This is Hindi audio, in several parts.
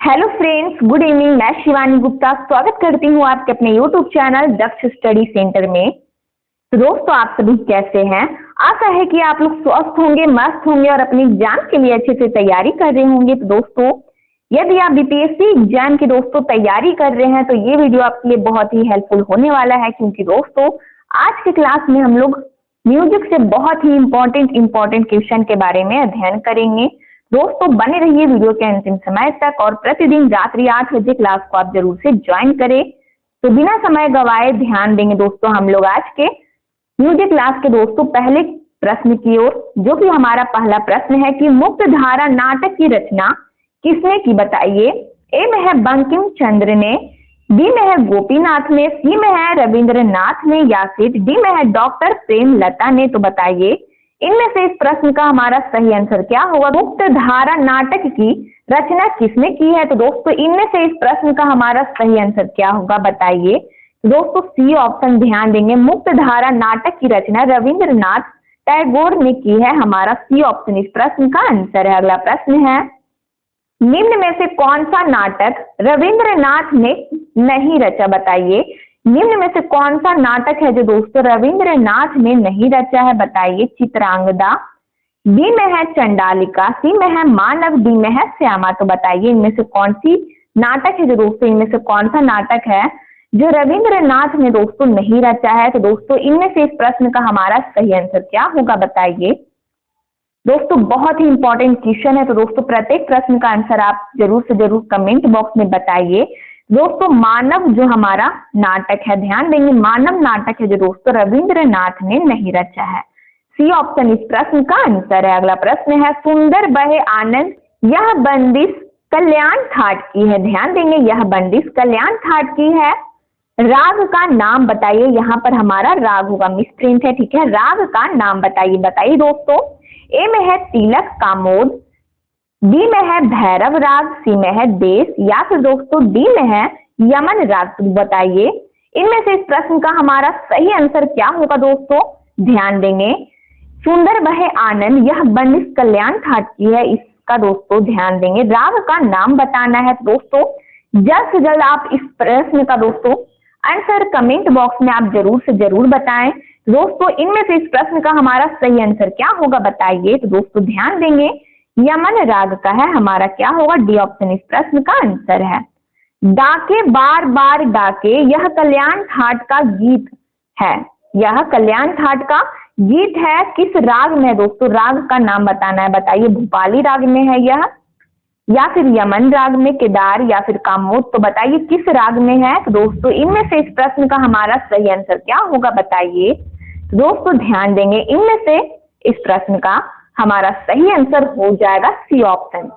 Hello friends, good evening. मैं शिवानी गुप्ता स्वागत करती हूँ आपके अपने यूट्यूब चैनल दक्ष स्टडी सेंटर में। तो दोस्तों, आप सभी कैसे हैं? आशा है कि आप लोग स्वस्थ होंगे, मस्त होंगे और अपनी एग्जाम के लिए अच्छे से तैयारी कर रहे होंगे। तो दोस्तों, यदि आप बीपीएससी एग्जाम की दोस्तों तैयारी कर रहे हैं तो ये वीडियो आपके लिए बहुत ही हेल्पफुल होने वाला है, क्योंकि दोस्तों आज के क्लास में हम लोग म्यूजिक से बहुत ही इंपॉर्टेंट क्वेश्चन के बारे में अध्ययन करेंगे। दोस्तों, बने रहिए वीडियो के अंतिम समय तक और प्रतिदिन रात्रि 8 बजे क्लास को आप जरूर से ज्वाइन करें। तो बिना समय गवाए ध्यान देंगे दोस्तों हम लोग आज के म्यूजिक क्लास के दोस्तों पहले प्रश्न की ओर, जो कि हमारा पहला प्रश्न है कि मुक्त धारा नाटक की रचना किसने की, बताइए। ए में है बंकिम चंद्र ने, बी में है गोपीनाथ ने, सी में है रविंद्रनाथ ने, या फिर डी में है डॉक्टर प्रेमलता ने। तो बताइए इनमें से इस प्रश्न का हमारा सही आंसर क्या होगा। मुक्त धारा नाटक की रचना किसने की है? तो दोस्तों इनमें से इस प्रश्न का हमारा सही आंसर क्या होगा, बताइए। दोस्तों सी ऑप्शन ध्यान देंगे, मुक्त धारा नाटक की रचना रविंद्रनाथ टैगोर ने की है। हमारा सी ऑप्शन इस प्रश्न का आंसर है। अगला प्रश्न है, निम्न में से कौन सा नाटक रविंद्रनाथ ने नहीं रचा, बताइए। निम्न में से कौन सा नाटक है जो दोस्तों रविंद्रनाथ ने नहीं रचा है, बताइए। चित्रांगदा, बी में है चंडालिका, सी में है मानव, डी में है श्यामा। तो बताइए इनमें से कौन सी नाटक है जो दोस्तों इनमें से कौन सा नाटक है जो रविंद्रनाथ ने दोस्तों नहीं रचा है। तो दोस्तों इनमें से इस प्रश्न का हमारा सही आंसर क्या होगा, बताइए। दोस्तों बहुत ही इंपॉर्टेंट क्वेश्चन है, तो दोस्तों प्रत्येक प्रश्न का आंसर आप जरूर से जरूर कमेंट बॉक्स में बताइए। दोस्तों मानव जो हमारा नाटक है, ध्यान देंगे, मानव नाटक है जो दोस्तों रविंद्रनाथ ने नहीं रचा है। सी ऑप्शन इस प्रश्न का आंसर है। अगला प्रश्न है, सुंदर बहे आनंद यह बंदिश कल्याण थाट की है। ध्यान देंगे, यह बंदिश कल्याण थाट की है। राग का नाम बताइए। यहाँ पर हमारा राग होगा, मिसप्रिंट है, ठीक है। राग का नाम बताइए दोस्तों। ए में है तिलक कामोद, बी में है भैरव राग, सी में है देश, या फिर दोस्तों डी में है यमन राग। तो बताइए इनमें से इस प्रश्न का हमारा सही आंसर क्या होगा दोस्तों। ध्यान देंगे, सुंदर बहे आनंद यह बंदिश कल्याण थाट की है, इसका दोस्तों ध्यान देंगे राग का नाम बताना है। दोस्तों जल्द से जल्द आप इस प्रश्न का दोस्तों आंसर कमेंट बॉक्स में आप जरूर से जरूर बताएं। दोस्तों इनमें से इस प्रश्न का हमारा सही आंसर क्या होगा, बताइए। तो दोस्तों ध्यान देंगे, यमन राग का है, हमारा क्या होगा, डी ऑप्शन इस प्रश्न का आंसर है। डाके बार बार डाके यह कल्याण थाट का गीत है, यह कल्याण थाट का गीत है, किस राग में है दोस्तों। राग का नाम बताना है, बताइए। भूपाली राग में है यह, या फिर यमन राग में, केदार, या फिर कामोद। तो बताइए किस राग में है। तो दोस्तों इनमें से इस प्रश्न का हमारा सही आंसर क्या होगा, बताइए। दोस्तों ध्यान देंगे, इनमें से इस प्रश्न का हमारा सही आंसर हो जाएगा सी ऑप्शन,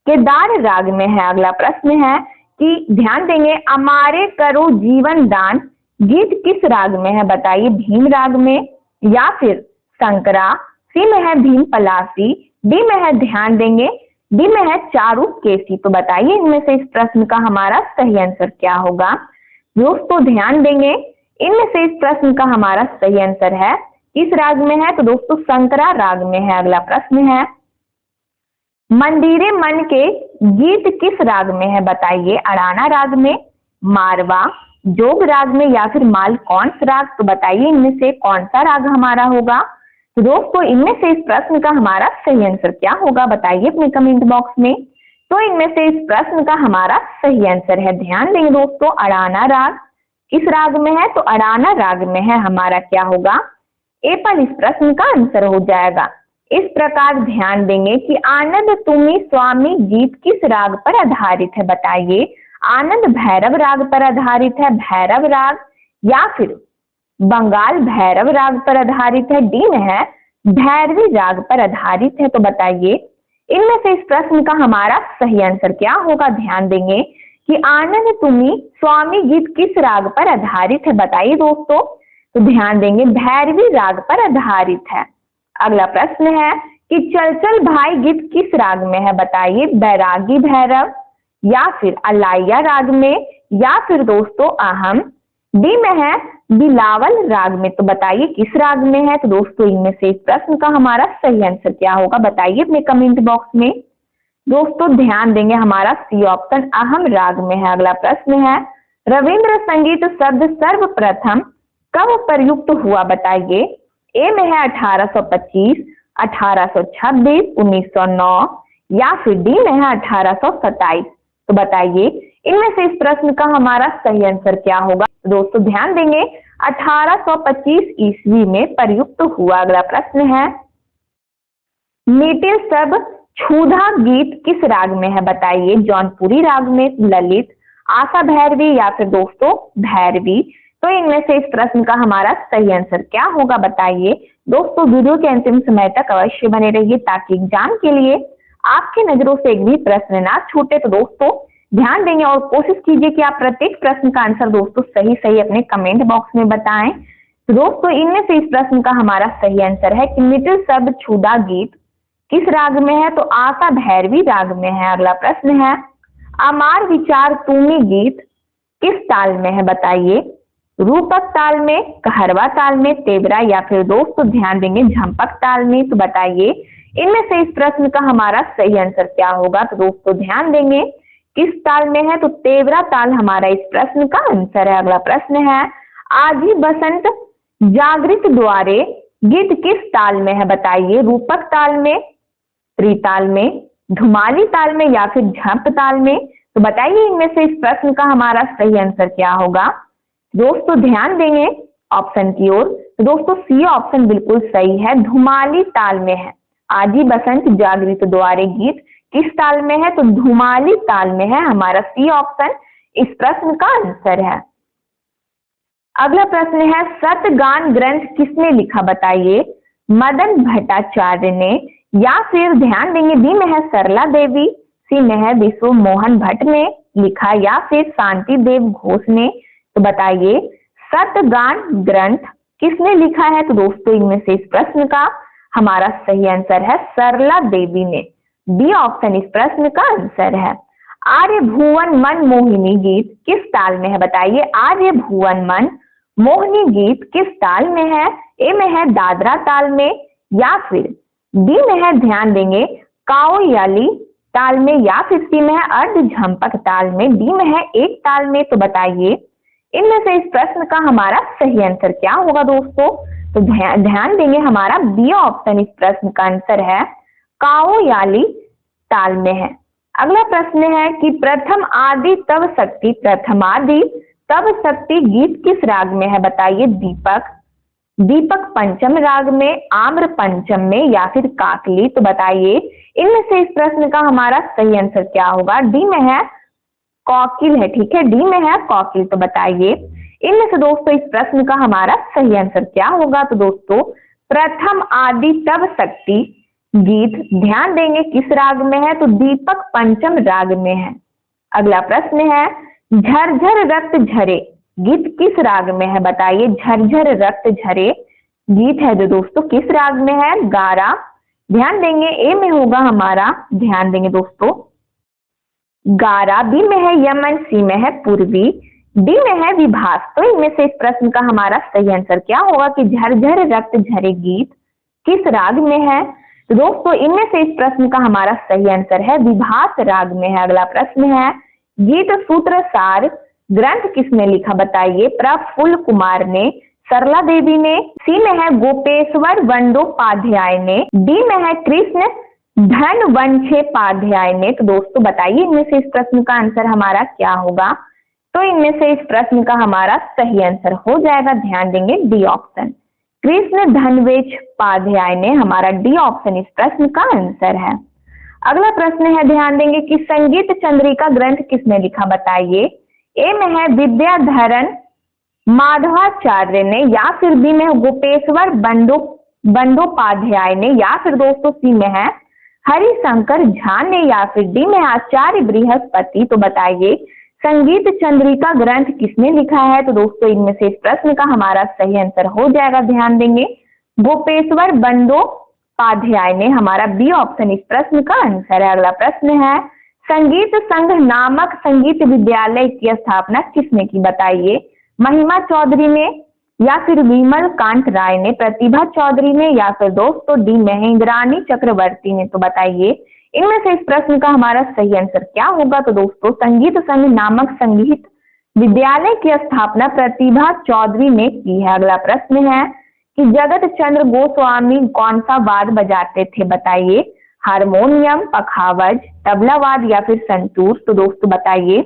केदार राग में है। अगला प्रश्न है कि ध्यान देंगे, अमारे करो जीवन दान गीत किस राग में है, बताइए। भीम राग में, या फिर शंकरा, सी में है भीम पलासी, डी में है ध्यान देंगे, डी में है चारु केसी। तो बताइए इनमें से इस प्रश्न का हमारा सही आंसर क्या होगा। दोस्तों ध्यान देंगे, इनमें से इस प्रश्न का हमारा सही आंसर है, किस राग में है। तो दोस्तों शंकरा राग में है। अगला प्रश्न है, मंदिरे मन के गीत किस राग में है, बताइए। अड़ाना राग में, मारवा, जोग राग में, या फिर मालकौंस राग। तो बताइए इनमें से कौन सा राग हमारा होगा। तो दोस्तों इनमें से इस प्रश्न का हमारा सही आंसर क्या होगा, बताइए अपने कमेंट बॉक्स में। तो इनमें से इस प्रश्न का हमारा सही आंसर है, ध्यान देंगे दोस्तों, अड़ाना राग किस राग में है। तो अड़ाना राग में है, हमारा क्या होगा, ए पर इस प्रश्न का आंसर हो जाएगा। इस प्रकार ध्यान देंगे कि आनंद तुम्ही स्वामी गीत किस राग पर आधारित है, बताइए। आनंद भैरव राग पर आधारित है, भैरव राग, या फिर बंगाल भैरव राग पर आधारित है, डी में है भैरवी राग पर आधारित है। तो बताइए इनमें से इस प्रश्न का हमारा सही आंसर क्या होगा। ध्यान देंगे कि आनंद तुम्ही स्वामी गीत किस राग पर आधारित है, बताइए दोस्तों। तो ध्यान देंगे भैरवी राग पर आधारित है। अगला प्रश्न है कि चल चल भाई गीत किस राग में है, बताइए। बैरागी भैरव, या फिर अलाइया राग में, या फिर दोस्तों अहम, डी में है बिलावल राग में। तो बताइए किस राग में है। तो दोस्तों इनमें से इस प्रश्न का हमारा सही आंसर क्या होगा, बताइए अपने कमेंट बॉक्स में। दोस्तों ध्यान देंगे हमारा सी ऑप्शन अहम राग में है। अगला प्रश्न है रविंद्र संगीत शब्द सर्वप्रथम कब प्रयुक्त हुआ बताइए। ए में है 1825, 1826, 1909 या फिर डी में है 1827। तो बताइए इनमें से इस प्रश्न का हमारा सही आंसर क्या होगा। दोस्तों ध्यान देंगे 1825 ईस्वी में प्रयुक्त हुआ। अगला प्रश्न है मीटिल सब क्षुधा गीत किस राग में है बताइए। जौनपुरी राग में, ललित, आशा भैरवी या फिर दोस्तों भैरवी। तो इनमें से इस प्रश्न का हमारा सही आंसर क्या होगा बताइए। दोस्तों वीडियो के अंतिम समय तक अवश्य बने रहिए ताकि एग्जाम के लिए आपकी नजरों से एक भी प्रश्न ना छूटे। तो दोस्तों ध्यान देंगे और कोशिश कीजिए कि आप प्रत्येक प्रश्न का आंसर दोस्तों सही सही अपने कमेंट बॉक्स में बताएं। तो दोस्तों इनमें से इस प्रश्न का हमारा सही आंसर है कि मिडिल शब्द क्षुधा गीत किस राग में है। तो आशा भैरवी राग में है। अगला प्रश्न है अमार विचार तुमी गीत किस ताल में है बताइए। रूपक ताल में, कहरवा ताल में, तेवरा या फिर दोस्तों ध्यान देंगे झंपक ताल में। तो बताइए इनमें से इस प्रश्न का हमारा सही आंसर क्या होगा। तो दोस्तों ध्यान देंगे किस ताल में है। तो तेवरा ताल हमारा इस प्रश्न का आंसर है। अगला प्रश्न है आजी बसंत जागृत द्वारे गीत किस ताल में है बताइए। रूपक ताल में, त्रिताल में, धुमाली ताल में या फिर झंप ताल में। तो बताइए इनमें से इस प्रश्न का हमारा सही आंसर क्या होगा। दोस्तों ध्यान देंगे ऑप्शन की ओर। तो दोस्तों सी ऑप्शन बिल्कुल सही है, धुमाली ताल में है। आजी बसंत जागृत द्वारे गीत किस ताल में है। तो धुमाली ताल में है। हमारा सी ऑप्शन इस प्रश्न का आंसर है। अगला प्रश्न है सतगान ग्रंथ किसने लिखा बताइए। मदन भट्टाचार्य ने या फिर ध्यान देंगे डी में है सरला देवी, सी में है विश्व मोहन भट्ट ने लिखा या फिर शांति देव घोष ने। तो बताइए सतगान ग्रंथ किसने लिखा है। तो दोस्तों इनमें से इस प्रश्न का हमारा सही आंसर है सरला देवी ने। बी ऑप्शन इस प्रश्न का आंसर है। आर्य भुवन मन मोहिनी गीत किस ताल में है बताइए। आर्य भुवन मन मोहिनी गीत किस ताल में है। ए में है दादरा ताल में या फिर डी में है ध्यान देंगे काओयाली ताल में या फिर सी में है अर्ध झंपक ताल में, डी में है एक ताल में। तो बताइए इनमें से इस प्रश्न का हमारा सही आंसर क्या होगा दोस्तों। तो ध्यान देंगे हमारा बी ऑप्शन इस प्रश्न का आंसर है, काओयाली ताल में है। अगला प्रश्न है कि प्रथम आदि तब शक्ति, प्रथमादि तब शक्ति गीत किस राग में है बताइए। दीपक, दीपक पंचम राग में, आम्र पंचम में या फिर काकली। तो बताइए इनमें से इस प्रश्न का हमारा सही आंसर क्या होगा। डी में है कौकिल है, ठीक है, डी में है कौकिल। तो बताइए इनमें से दोस्तों इस प्रश्न का हमारा सही आंसर क्या होगा। तो दोस्तों प्रथम आदि तब शक्ति गीत ध्यान देंगे किस राग में है। तो दीपक पंचम राग में है। अगला प्रश्न है झरझर रक्त झरे गीत किस राग में है बताइए। झरझर रक्त झरे गीत है जो दोस्तों किस राग में है। गारा। ध्यान देंगे ए में होगा हमारा, ध्यान देंगे दोस्तों गारा, बी में है यमन, सी में है पूर्वी, डी में है विभास। तो इनमें से इस प्रश्न का हमारा सही आंसर क्या होगा कि झरझर रक्त झरे गीत किस राग में है। तो दोस्तों इनमें से इस प्रश्न का हमारा सही आंसर है विभास राग में है। अगला प्रश्न है गीत सूत्रसार ग्रंथ किसने लिखा बताइए। प्रफुल्ल कुमार ने, सरला देवी ने, सी में है गोपेश्वर बंदोपाध्याय ने, डी में है कृष्ण धनवंशोपाध्याय ने। तो दोस्तों बताइए इनमें से इस प्रश्न का आंसर हमारा क्या होगा। तो इनमें से इस प्रश्न का हमारा सही आंसर हो जाएगा, ध्यान देंगे डी ऑप्शन, कृष्ण धनवंशोपाध्याय ने। हमारा डी ऑप्शन इस प्रश्न का आंसर है। अगला प्रश्न है ध्यान देंगे कि संगीत चंद्रिका ग्रंथ किसने लिखा बताइए। ए में है विद्याधरण माधवाचार्य ने या फिर बी में है गोपेश्वर बंदोपाध्याय ने या फिर दोस्तों सी में है हरिशंकर झा ने या फिर डी में आचार्य बृहस्पति। तो बताइए संगीत चंद्रिका ग्रंथ किसने लिखा है। तो दोस्तों इनमें से इस प्रश्न का हमारा सही आंसर हो जाएगा, ध्यान देंगे गोपेश्वर बंदोपाध्याय ने। हमारा बी ऑप्शन इस प्रश्न का आंसर है। अगला प्रश्न है संगीत संघ नामक संगीत विद्यालय की स्थापना किसने की बताइए। महिमा चौधरी ने या फिर विमल कांत राय ने, प्रतिभा चौधरी ने या फिर दोस्तों डी में है इंद्राणी चक्रवर्ती ने। तो बताइए इनमें से इस प्रश्न का हमारा सही आंसर क्या होगा? तो दोस्तों संगीत संघ नामक संगीत विद्यालय की स्थापना प्रतिभा चौधरी ने की है। अगला प्रश्न है कि जगत चंद्र गोस्वामी कौन सा वाद्य बजाते थे? बताइए। हारमोनियम, पखावज, तबलावाद या फिर संतूर? तो दोस्तों बताइए।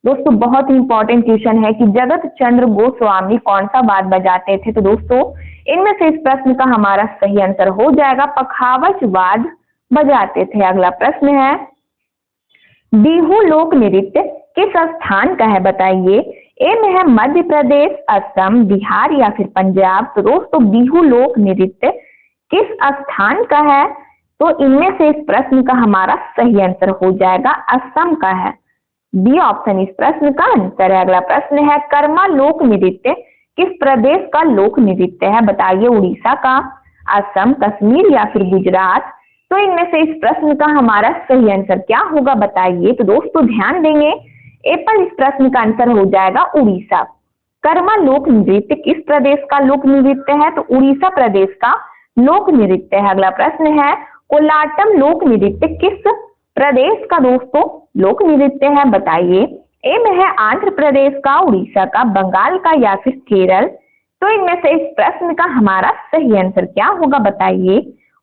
दोस्तों बहुत ही इंपॉर्टेंट क्वेश्चन है कि जगत चंद्र गोस्वामी कौन सा वाद्य बजाते थे? तो दोस्तों इनमें से इस प्रश्न का हमारा सही आंसर हो जाएगा पखावज वाद्य बजाते थे। अगला प्रश्न है बिहू लोक नृत्य किस स्थान का है? बताइए। ए में है मध्य प्रदेश, असम, बिहार या फिर पंजाब? तो दोस्तों बिहू लोक नृत्य किस स्थान का है? तो इनमें से इस प्रश्न का हमारा सही आंसर हो जाएगा असम का है। बी ऑप्शन इस प्रश्न का आंसर है। अगला प्रश्न है कर्मा लोक नृत्य किस प्रदेश का लोक नृत्य है? बताइए। उड़ीसा का, असम, कश्मीर या फिर गुजरात? तो इनमें से इस प्रश्न का हमारा सही आंसर क्या होगा? बताइए। तो दोस्तों ध्यान देंगे ए पर इस प्रश्न का आंसर हो जाएगा उड़ीसा। कर्मा लोक नृत्य किस प्रदेश का लोक नृत्य है? तो उड़ीसा प्रदेश का लोक नृत्य है। अगला प्रश्न है कोलाटम लोक नृत्य किस प्रदेश का दोस्तों लोक नृत्य है? बताइए। ए में है आंध्र प्रदेश का, उड़ीसा का, बंगाल का या फिर केरल? तो इनमें से इस प्रश्न का हमारा सही आंसर क्या होगा? बताइए।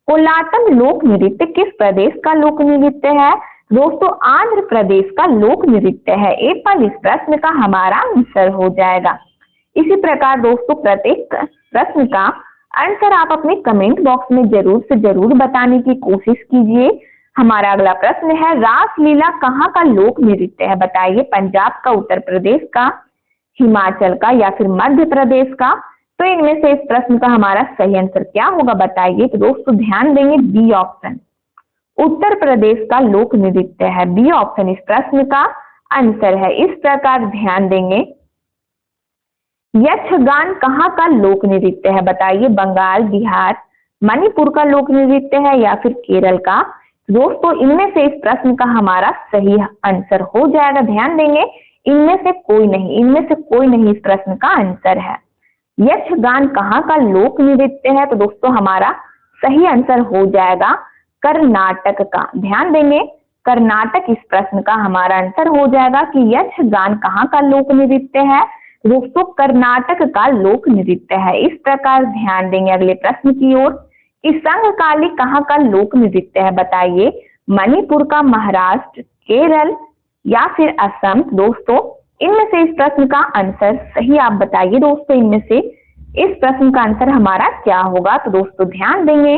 कोलाटम लोक नृत्य किस प्रदेश का लोक नृत्य है? दोस्तों आंध्र प्रदेश का लोक नृत्य है। ए पर इस प्रश्न का हमारा आंसर हो जाएगा। इसी प्रकार दोस्तों प्रत्येक प्रश्न का आंसर आप अपने कमेंट बॉक्स में जरूर से जरूर बताने की कोशिश कीजिए। हमारा अगला प्रश्न है रासलीला कहाँ का लोक नृत्य है? बताइए। पंजाब का, उत्तर प्रदेश का, हिमाचल का या फिर मध्य प्रदेश का? तो इनमें से इस प्रश्न का हमारा सही आंसर क्या होगा? बताइए। तो दोस्तों ध्यान देंगे बी ऑप्शन उत्तर प्रदेश का लोक नृत्य है। बी ऑप्शन इस प्रश्न का आंसर है। इस प्रकार ध्यान देंगे यक्षगान कहाँ का लोक नृत्य है? बताइए। बंगाल, बिहार, मणिपुर का लोक नृत्य है या फिर केरल का? दोस्तों इनमें से इस प्रश्न का हमारा सही आंसर हो जाएगा। ध्यान देंगे इनमें से कोई नहीं इस प्रश्न का आंसर है। यक्षगान कहाँ का लोक नृत्य है? तो दोस्तों हमारा सही आंसर हो जाएगा कर्नाटक का। ध्यान देंगे कर्नाटक इस प्रश्न का हमारा आंसर हो जाएगा कि यक्षगान कहाँ का लोक नृत्य है? दोस्तों कर्नाटक का लोक नृत्य है। इस प्रकार ध्यान देंगे अगले प्रश्न की ओर कि संघकाली कहाँ का लोक नृत्य है? बताइए। मणिपुर का, महाराष्ट्र, केरल या फिर असम? दोस्तों इनमें से इस प्रश्न का आंसर सही आप बताइए। दोस्तों इनमें से इस प्रश्न का आंसर हमारा क्या होगा? तो दोस्तों ध्यान देंगे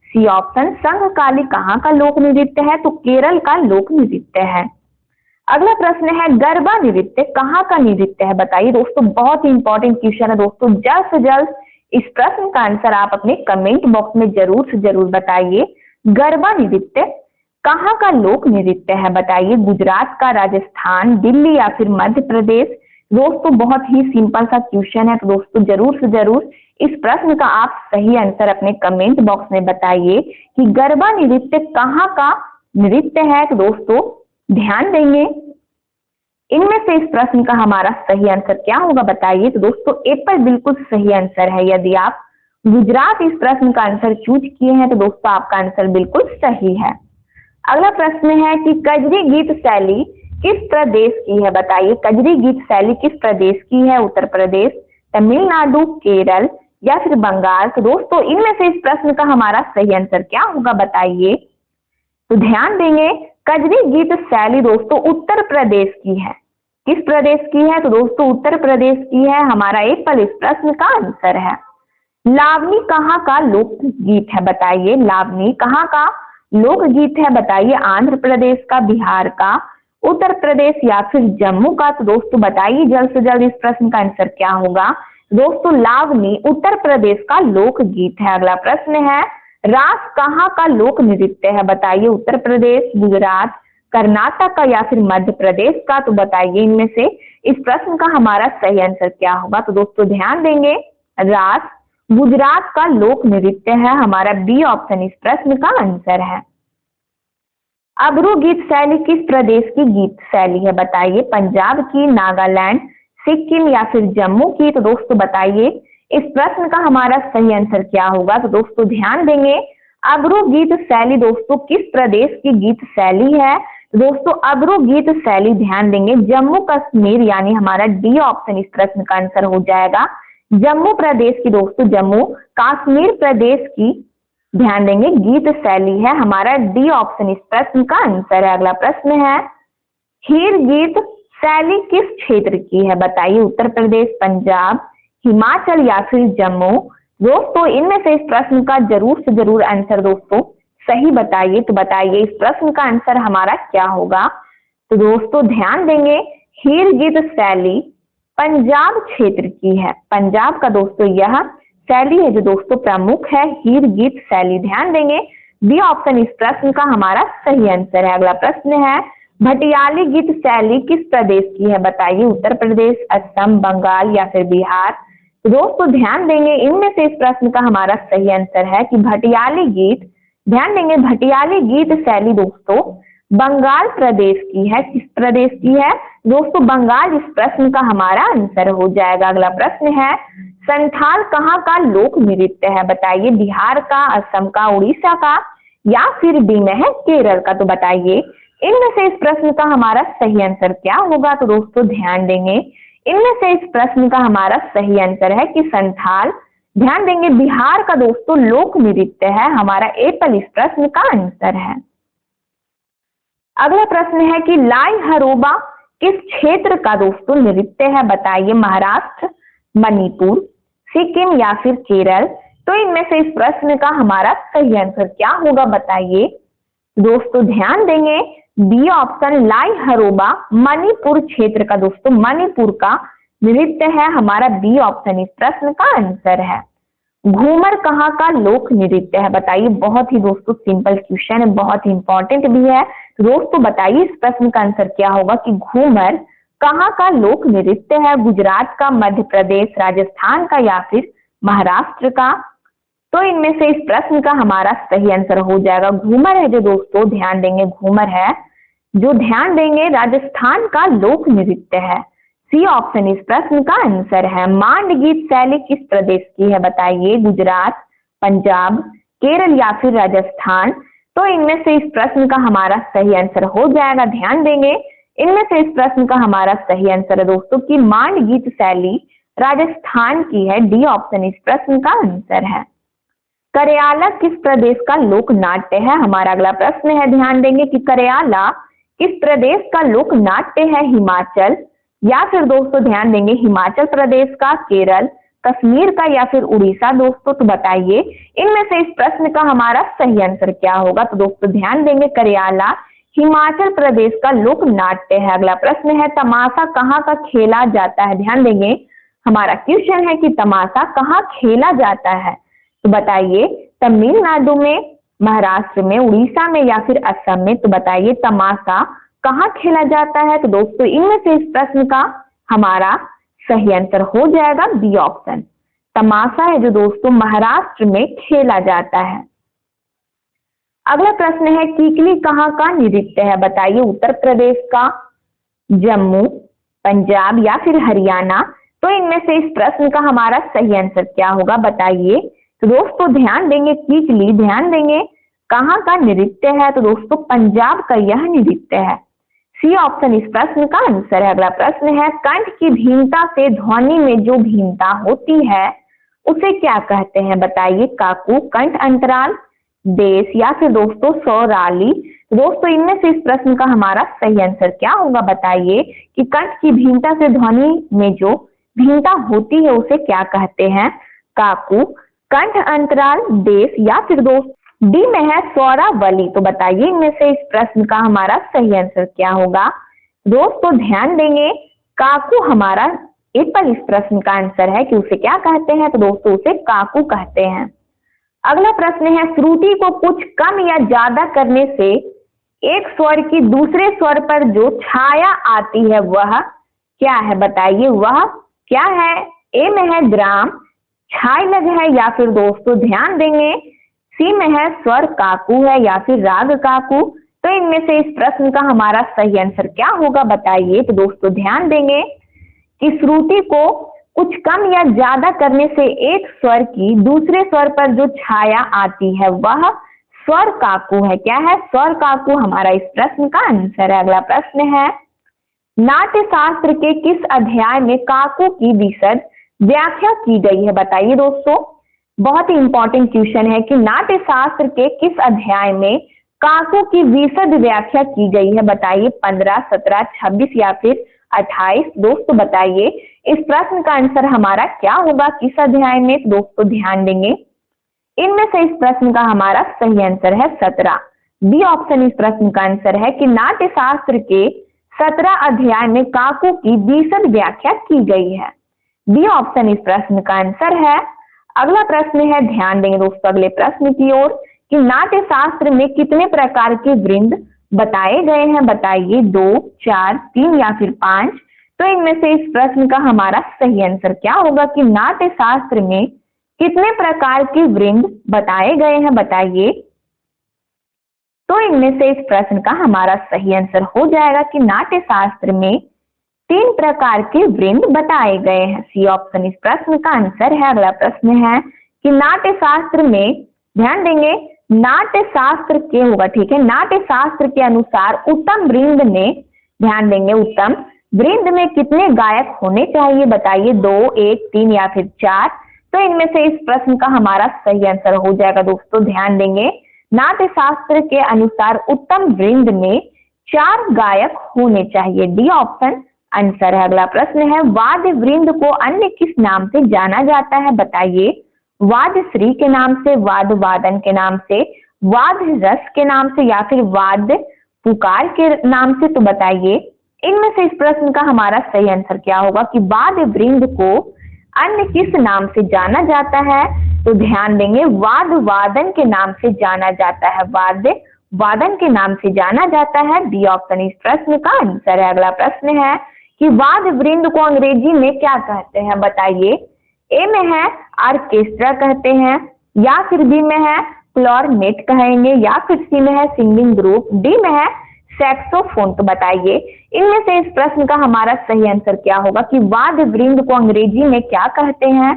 सी ऑप्शन संघकाली कहाँ का लोक नृत्य है? तो केरल का लोक नृत्य है। अगला प्रश्न है गरबा नृत्य कहाँ का नृत्य है? बताइए। दोस्तों बहुत ही इंपॉर्टेंट क्वेश्चन है दोस्तों। जल्द से जल्द इस प्रश्न का आंसर आप अपने कमेंट बॉक्स में जरूर से जरूर बताइए। गरबा नृत्य कहाँ का लोक नृत्य है? बताइए। गुजरात का, राजस्थान, दिल्ली या फिर मध्य प्रदेश? दोस्तों बहुत ही सिंपल सा क्वेश्चन है तो दोस्तों जरूर से जरूर इस प्रश्न का आप सही आंसर अपने कमेंट बॉक्स में बताइए कि गरबा नृत्य कहाँ का नृत्य है। तो दोस्तों ध्यान देंगे इनमें से इस प्रश्न का हमारा सही आंसर क्या होगा? बताइए। तो दोस्तों ए पर बिल्कुल सही आंसर है। यदि आप गुजरात इस प्रश्न का आंसर चूज किए हैं तो दोस्तों आपका आंसर बिल्कुल सही है। अगला प्रश्न है कि कजरी गीत शैली किस प्रदेश की है? बताइए। कजरी गीत शैली किस प्रदेश की है? उत्तर प्रदेश, तमिलनाडु, केरल या फिर बंगाल? तो दोस्तों इनमें से इस प्रश्न का हमारा सही आंसर क्या होगा? बताइए। तो ध्यान देंगे कजरी गीत शैली दोस्तों उत्तर प्रदेश की है। किस प्रदेश की है? तो दोस्तों उत्तर प्रदेश की है। हमारा एक पर इस प्रश्न का आंसर है। लावनी कहाँ का लोक गीत है? बताइए। लावनी कहाँ का लोक गीत है? बताइए। आंध्र प्रदेश का, बिहार का, उत्तर प्रदेश या फिर जम्मू का? तो दोस्तों बताइए जल्द से जल्द इस प्रश्न का आंसर क्या होगा? दोस्तों लावनी उत्तर प्रदेश का लोक गीत है। अगला प्रश्न है रास कहाँ का लोक नृत्य है? बताइए। उत्तर प्रदेश, गुजरात, कर्नाटक का या फिर मध्य प्रदेश का? तो बताइए इनमें से इस प्रश्न का हमारा सही आंसर क्या होगा? तो दोस्तों ध्यान देंगे रास गुजरात का लोक नृत्य है। हमारा बी ऑप्शन इस प्रश्न का आंसर है। अबरू गीत शैली किस प्रदेश की गीत शैली है? बताइए। पंजाब की, नागालैंड, सिक्किम या फिर जम्मू की? तो दोस्तों बताइए इस प्रश्न का हमारा सही आंसर क्या होगा? तो दोस्तों ध्यान देंगे अब्रू गीत शैली दोस्तों किस प्रदेश की गीत शैली है? दोस्तों अब्रू गीत शैली ध्यान देंगे जम्मू कश्मीर, यानी हमारा डी ऑप्शन इस प्रश्न का आंसर हो जाएगा। जम्मू प्रदेश की दोस्तों, जम्मू कश्मीर प्रदेश की ध्यान देंगे गीत शैली है हमारा डी ऑप्शन इस प्रश्न का आंसर है। अगला प्रश्न है हीर गीत शैली किस क्षेत्र की है? बताइए उत्तर प्रदेश, पंजाब, हिमाचल या फिर जम्मू। दोस्तों इनमें से इस प्रश्न का जरूर से जरूर आंसर दोस्तों सही बताइए। तो बताइए इस प्रश्न का आंसर हमारा क्या होगा? तो दोस्तों ध्यान देंगे हीर गीत शैली पंजाब क्षेत्र की है। पंजाब का दोस्तों यह शैली है जो दोस्तों प्रमुख है, हीर गीत शैली। ध्यान देंगे बी ऑप्शन इस प्रश्न का हमारा सही आंसर है। अगला प्रश्न है भटियाली गीत शैली किस प्रदेश की है? बताइए उत्तर प्रदेश, असम, बंगाल या फिर बिहार। तो दोस्तों ध्यान देंगे इनमें से इस प्रश्न का हमारा सही आंसर है कि भटियाली गीत, ध्यान देंगे भटियाली गीत शैली दोस्तों बंगाल प्रदेश की है। किस प्रदेश की है दोस्तों? बंगाल इस प्रश्न का हमारा आंसर हो जाएगा। अगला प्रश्न है संथाल कहाँ का लोक नृत्य है? बताइए बिहार का, असम का, उड़ीसा का या फिर डी में है केरल का। तो बताइए इनमें से इस प्रश्न का हमारा सही आंसर क्या होगा? तो दोस्तों ध्यान देंगे इनमें से इस प्रश्न का हमारा सही आंसर है कि संथाल, ध्यान देंगे बिहार का दोस्तों लोक नृत्य है हमारा एप्पल इस प्रश्न का आंसर है। अगला प्रश्न है कि लाई हरोबा किस क्षेत्र का दोस्तों नृत्य है? बताइए महाराष्ट्र, मणिपुर, सिक्किम या फिर केरल। तो इनमें से इस प्रश्न का हमारा सही आंसर क्या होगा? बताइए दोस्तों ध्यान देंगे बी ऑप्शन लाई हरोबा मणिपुर क्षेत्र का दोस्तों मणिपुर का नृत्य है हमारा बी ऑप्शन इस प्रश्न का आंसर है। घूमर कहाँ का लोक नृत्य है? बताइए बहुत ही दोस्तों सिंपल क्वेश्चन है, बहुत ही इंपॉर्टेंट भी है। दोस्तों बताइए इस प्रश्न का आंसर क्या होगा कि घूमर कहाँ का लोक नृत्य है? गुजरात का, मध्य प्रदेश, राजस्थान का या फिर महाराष्ट्र का। तो इनमें से इस प्रश्न का हमारा सही आंसर हो जाएगा घूमर है जो दोस्तों ध्यान देंगे घूमर है जो ध्यान देंगे राजस्थान का लोक नृत्य है। सी ऑप्शन इस प्रश्न का आंसर है। मांड गीत शैली किस प्रदेश की है? बताइए गुजरात, पंजाब, केरल या फिर राजस्थान। तो इनमें से इस प्रश्न का हमारा सही आंसर हो जाएगा। ध्यान देंगे इनमें से इस प्रश्न का हमारा सही आंसर है दोस्तों कि मांड गीत शैली राजस्थान की है। डी ऑप्शन इस प्रश्न का आंसर है। करयाला किस प्रदेश का लोक नाट्य है? हमारा अगला प्रश्न है। ध्यान देंगे कि करयाला किस प्रदेश का लोक नाट्य है? हिमाचल या फिर दोस्तों ध्यान देंगे हिमाचल प्रदेश का, केरल, कश्मीर का या फिर उड़ीसा। दोस्तों तो बताइए इनमें से इस प्रश्न का हमारा सही आंसर क्या होगा? तो दोस्तों ध्यान देंगे करयाला हिमाचल प्रदेश का लोक नाट्य है। अगला प्रश्न है तमाशा कहाँ का खेला जाता है? ध्यान देंगे हमारा क्वेश्चन है कि तमाशा कहाँ खेला जाता है? तो बताइए तमिलनाडु में, महाराष्ट्र में, उड़ीसा में या फिर असम में। तो बताइए तमाशा कहाँ खेला जाता है? तो दोस्तों इनमें से इस प्रश्न का हमारा सही आंसर हो जाएगा बी ऑप्शन। तमाशा है जो दोस्तों महाराष्ट्र में खेला जाता है। अगला प्रश्न है कीकली कहाँ का नृत्य है? बताइए उत्तर प्रदेश का, जम्मू, पंजाब या फिर हरियाणा। तो इनमें से इस प्रश्न का हमारा सही आंसर क्या होगा? बताइए। तो दोस्तों ध्यान देंगे कीकली, ध्यान देंगे कहाँ का नृत्य है? तो दोस्तों पंजाब का यह नृत्य है। सी ऑप्शन इस प्रश्न का आंसर है। अगला प्रश्न है कंठ की भीमता से ध्वनि में जो भीमता होती है उसे क्या कहते हैं? बताइए काकू, कंठ अंतराल, देश या फिर दोस्तों स्वराली। दोस्तों इनमें से इस प्रश्न का हमारा सही आंसर क्या होगा? बताइए कि कंठ की भीमता से ध्वनि में जो भीमता होती है उसे क्या कहते हैं? काकू, कंठ अंतराल, देश या फिर दोस्त डी में है स्वरावली। तो बताइए इनमें से इस प्रश्न का हमारा सही आंसर क्या होगा? दोस्तों ध्यान देंगे काकू हमारा एप्पल इस प्रश्न का आंसर है कि उसे क्या कहते हैं? तो दोस्तों उसे काकू कहते हैं। अगला प्रश्न है श्रुति को कुछ कम या ज्यादा करने से एक स्वर की दूसरे स्वर पर जो छाया आती है वह क्या है? बताइए वह क्या है? ए में है ग्राम, छाय लग है या फिर दोस्तों ध्यान देंगे सी में है स्वर काकू है या फिर राग काकू। तो इनमें से इस प्रश्न का हमारा सही आंसर क्या होगा? बताइए। तो दोस्तों ध्यान देंगे कि श्रुति को कुछ कम या ज्यादा करने से एक स्वर की दूसरे स्वर पर जो छाया आती है वह स्वर काकू है। क्या है? स्वर काकू हमारा इस प्रश्न का आंसर है। अगला प्रश्न है, नाट्य शास्त्र के किस अध्याय में काकू की विशद व्याख्या की गई है? बताइए दोस्तों, बहुत ही इंपॉर्टेंट क्वेश्चन है कि नाट्य शास्त्र के किस अध्याय में काकू की विशद व्याख्या की गई है? बताइए, 15, 17, 26 या फिर 28? दोस्तों बताइए इस प्रश्न का आंसर हमारा क्या होगा, किस अध्याय में? दोस्तों ध्यान देंगे, इनमें से इस प्रश्न का हमारा सही आंसर है 17। बी ऑप्शन इस प्रश्न का आंसर है कि नाट्य शास्त्र के 17 अध्याय में काकू की विशद व्याख्या की गई है। बी ऑप्शन इस प्रश्न का आंसर है। अगला प्रश्न है, ध्यान देंगे दोस्तों अगले प्रश्न की ओर, कि नाट्य शास्त्र में कितने प्रकार के वृंद बताए गए हैं? बताइए, 2, 4, 3 या फिर 5? तो इनमें से इस प्रश्न का हमारा सही आंसर क्या होगा कि नाट्य शास्त्र में कितने प्रकार के वृंद बताए गए हैं? बताइए, तो इनमें से इस प्रश्न का हमारा सही आंसर हो जाएगा कि नाट्य शास्त्र में 3 प्रकार के वृंद बताए गए हैं। सी ऑप्शन इस प्रश्न का आंसर है। अगला प्रश्न है कि नाट्य शास्त्र में, ध्यान देंगे, नाट्य शास्त्र के होगा, ठीक है, नाट्य शास्त्र के अनुसार उत्तम वृंद में, ध्यान देंगे, उत्तम वृंद में कितने गायक होने चाहिए? बताइए, 2, 1, 3 या फिर 4? तो इनमें से इस प्रश्न का हमारा सही आंसर हो जाएगा दोस्तों, ध्यान देंगे, नाट्य शास्त्र के अनुसार उत्तम वृंद में 4 गायक होने चाहिए। डी ऑप्शन आंसर है। अगला प्रश्न है, वाद्य वृंद को अन्य किस नाम से जाना जाता है? बताइए, वाद्य श्री के नाम से, वाद्य वादन के नाम से, वाद्य रस के नाम से या फिर वाद्य पुकार के नाम से? तो बताइए, इनमें से इस प्रश्न का हमारा सही आंसर क्या होगा कि वाद्य वृंद को अन्य किस नाम से जाना जाता है? तो ध्यान देंगे, वाद्य वादन के नाम से जाना जाता है, वाद्य वादन के नाम से जाना जाता है। डी ऑप्शन इस प्रश्न का आंसर है। अगला प्रश्न है कि वाद्य वृंद को अंग्रेजी में क्या कहते हैं? बताइए, ए में है ऑर्केस्ट्रा कहते हैं, या फिर बी में है क्लॉरनेट कहेंगे, या फिर सी में है सिंगिंग ग्रुप, डी में है सैक्सोफोन? तो बताइए, इनमें से इस प्रश्न का हमारा सही आंसर क्या होगा कि वाद्य वृंद को अंग्रेजी में क्या कहते हैं?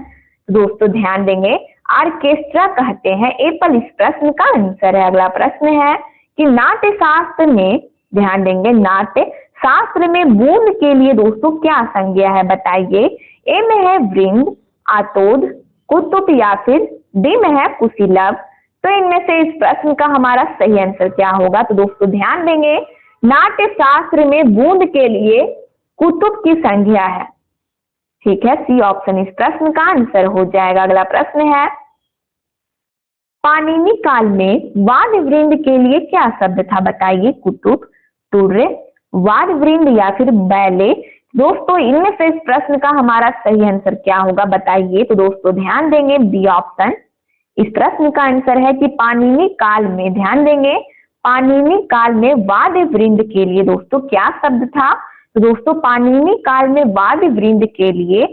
दोस्तों ध्यान देंगे, ऑर्केस्ट्रा कहते हैं। एप्पल इस प्रश्न का आंसर है। अगला प्रश्न है कि नाट्य शास्त्र में, ध्यान देंगे, नाट्य शास्त्र में बूंद के लिए दोस्तों क्या संज्ञा है? बताइए, ए में है वृंद, आतोद, कुतुब या फिर डी में है कुशीलव? तो इनमें से इस प्रश्न का हमारा सही आंसर क्या होगा? तो दोस्तों ध्यान देंगे, नाट्य शास्त्र में बूंद के लिए कुतुब की संज्ञा है, ठीक है, सी ऑप्शन इस प्रश्न का आंसर हो जाएगा। अगला प्रश्न है, पाणिनि काल में वाद्य वृंद के लिए क्या शब्द था? बताइए, कुतुब, तुर्य, वाद्य वृंद या फिर बैले? दोस्तों इनमें से इस प्रश्न का हमारा सही आंसर क्या होगा? बताइए, तो दोस्तों ध्यान देंगे, बी ऑप्शन इस प्रश्न का आंसर है कि पाणिनि काल में, ध्यान देंगे, पाणिनि काल में वाद्य वृंद के लिए दोस्तों क्या शब्द था? तो दोस्तों पाणिनि काल में वाद्य वृंद के लिए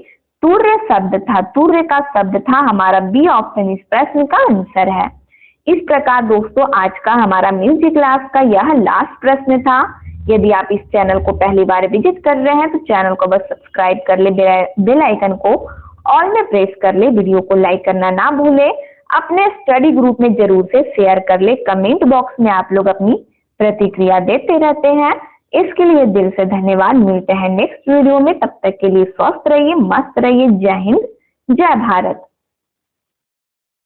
तुर्य शब्द था, तुर्य का शब्द था हमारा। बी ऑप्शन इस प्रश्न का आंसर है। इस प्रकार दोस्तों आज का हमारा म्यूजिक क्लास का यह लास्ट प्रश्न था। यदि आप इस चैनल को पहली बार विजिट कर रहे हैं तो चैनल को बस सब्सक्राइब कर ले, बेल आइकन को ऑल में प्रेस कर ले, वीडियो को लाइक करना ना भूले, अपने स्टडी ग्रुप में जरूर से शेयर कर ले। कमेंट बॉक्स में आप लोग अपनी प्रतिक्रिया देते रहते हैं, इसके लिए दिल से धन्यवाद। मिलते हैं नेक्स्ट वीडियो में, तब तक के लिए स्वस्थ रहिए, मस्त रहिए। जय हिंद, जय भारत।